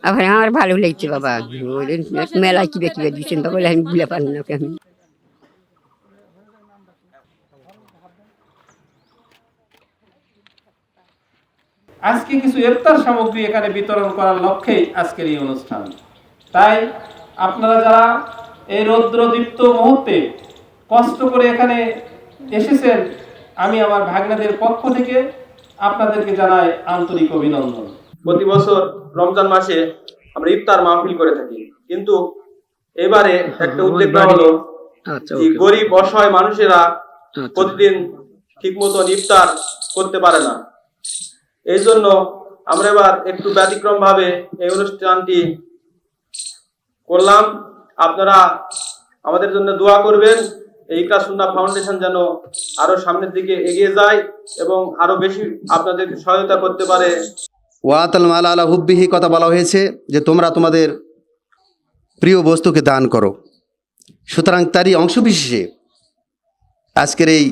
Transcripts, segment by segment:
আবার আমার ভালো লাগছে বাবা, মেলায় কিবে কিবে দিচ্ছেন বাবা, বলে আমি ভুলে পারি না আমি। আজকে কিছু ইফতার সামগ্রী এখানে বিতরণ করার লক্ষ্যেই আজকের এই অনুষ্ঠান। তাই আপনারা যারা এই রৌদ্রদীপ্ত মুহূর্তে কষ্ট করে এখানে এসেছেন, আমি আমার ভাগ্নাদের পক্ষ থেকে আপনাদেরকে জানাই আন্তরিক অভিনন্দন। প্রতি বছর রমজান মাসে আমরা ইফতার মাহফিল করে থাকি, কিন্তু এবারে একটা উদ্যোগ নেওয়া হলো যে গরিব অসহায় মানুষেরা প্রতিদিন ঠিক মতন ইফতার করতে পারে না। এই জন্য আমরা এবার একটু ব্যতিক্রম ভাবে এই অনুষ্ঠানটি করলাম। আপনারা আমাদের জন্য দোয়া করবেন, এই ইকরা সুন্নাহ ফাউন্ডেশন যেন আরো সামনের দিকে এগিয়ে যায় এবং আরো বেশি আপনাদের সহায়তা করতে পারে। ওয়াতাল মাল আলা হুব্বিহি কথা বলা হয়েছে যে তোমরা তোমাদের প্রিয় বস্তুকে দান করো। সুতরাং তারই অংশবিশেষে আজকের এই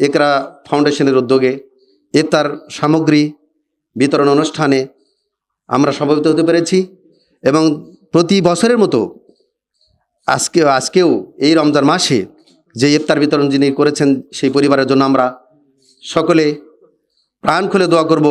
ইকরা ফাউন্ডেশনের উদ্যোগে ইফতার সামগ্রী বিতরণ অনুষ্ঠানে আমরা সমবেত হতে পেরেছি এবং প্রতি বছরের মতো আজকেও এই রমজান মাসে যে ইফতার বিতরণ যিনি করেছেন সেই পরিবারের জন্য আমরা সকলে প্রাণ খুলে দোয়া করব।